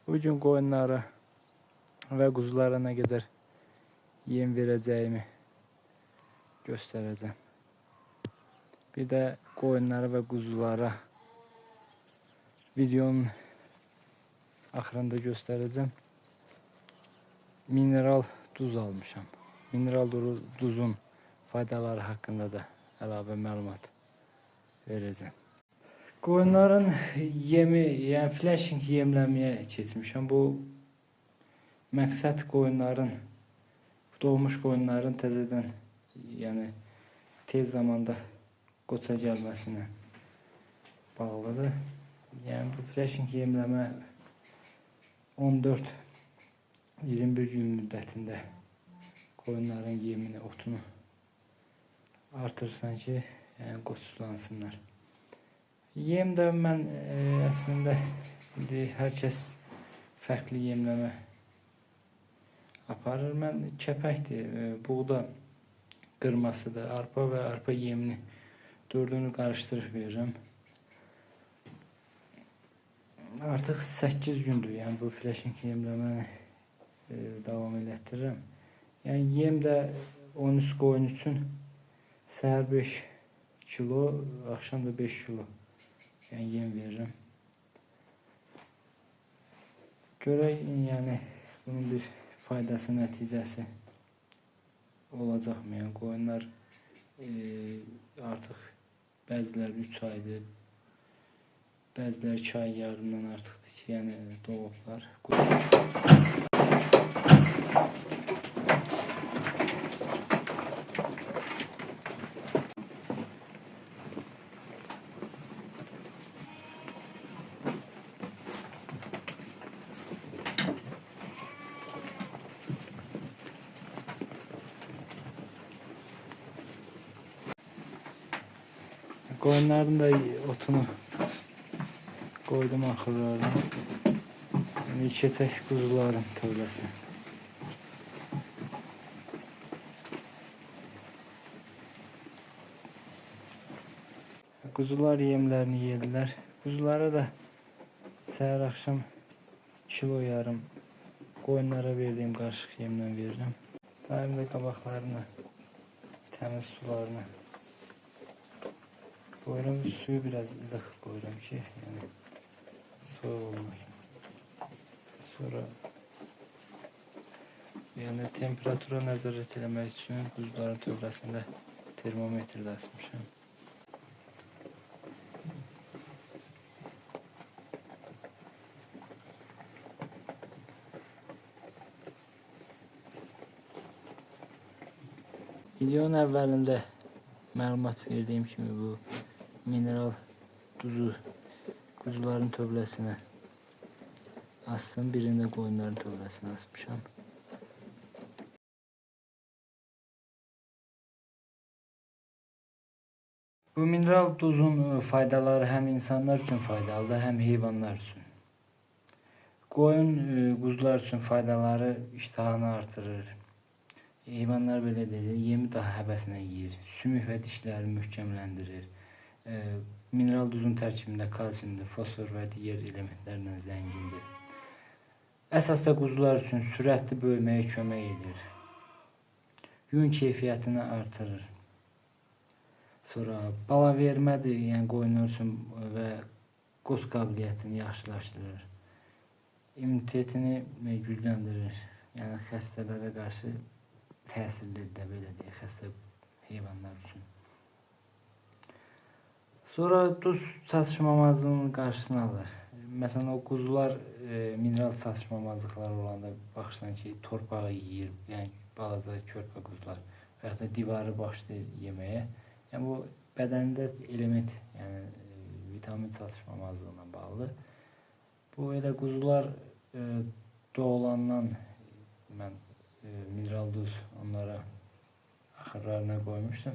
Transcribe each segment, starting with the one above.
Bugün koyunlara ve kuzulara ne kadar yem vereceğimi göstereceğim. Bir de koyunlara ve kuzulara videonun axırında göstereceğim. Mineral duz almışam. Mineral duzun faydaları hakkında da əlavə məlumat vereceğim. Koyunların yemi, yani flashing yemləməyə keçmişəm. Bu məqsəd koyunların, doğmuş koyunların təzədən, yani tez zamanda qoça gəlməsinə bağlıdır. Yani bu flashing yemləmə 14-21 gün müddətində koyunların yemini, otunu artırsan ki, yani qoçlansınlar. Yem də mən əslində indi hər kəs fərqli yemləmə aparır. Mən kəpəkdir, buğda qırmasıdır, arpa və arpa yemini dördünü qarışdırıb verirəm. Artıq 8 gündür, yəni bu flashing yemləməni davam elətdirirəm. Yəni yem də 13 qoyun üçün səhər 5 kilo, axşam da 5 kilo yəni yem verirəm. Görək, yəni bunun bir faydası, nəticəsi olacaqmı? Yəni qoyunlar artıq bəziləri 3 aydır, bəziləri 2 ay yarımdan artıqdır ki, yəni doğublar. Koyunların da otunu koydum axırlarına. Yani keçək kuzuların tövləsinə. Kuzular yemlərini yediler. Kuzulara da səhər axşam kilo yarım koyunlara verdiğim qarışıq yemlə verirəm. Daim də qabaqlarına, təmiz sularını koyuram. Suyu biraz ılıq koyuram ki, yani soğuk olmasın. Sonra yani temperatura nəzarət eləmək üçün kuzuların tövləsində termometre də asmışam. Videonun əvvəlində məlumat verdiğim kimi bu mineral duzu kuzuların tövləsinə astım, birində qoyunların tövləsinə asmışam. Bu mineral duzun faydaları həm insanlar üçün faydalıdır, həm heyvanlar üçün. Qoyun, quzular üçün faydaları iştahını artırır. Heyvanlar belə deyil, yemi daha həvəsinə yeyir, sümük və dişləri möhkəmləndirir. Mineral duzun tərkibində kalsiumdur, fosfor və digər elementlərlə zəngindir. Əsas da quzular üçün sürətli böyüməyə kömək edir. Yun keyfiyyətini artırır. Sonra bala vermədir, yəni qoyunlar üçün və qoz qabiliyyətini yaxşılaşdırır. İmmunitetini gücləndirir. Yəni xəstələrə qarşı təsirlidir də, belə deyək, xəstə heyvanlar üçün. Sonra duz çatışmamazlığının qarşısını alır. Məsələn, o quzular mineral çatışmamazlıqları olanda baxırsan ki, torpağı yeyir, yəni balaca körpə quzular və ya da divarı başlayır yeməyə. Yəni bu bədəndə element, yəni vitamin çatışmamazlığına bağlı. Bu elə quzular doğulandan mən mineral duz onlara axırlarına koymuştum.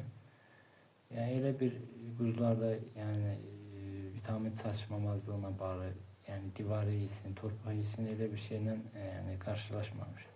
Yani elə bir quzularda yani vitamin çatışmamazlığına bağlı, yani divar yesin, torpaq yesin, elə bir şeylə yani karşılaşmamışım.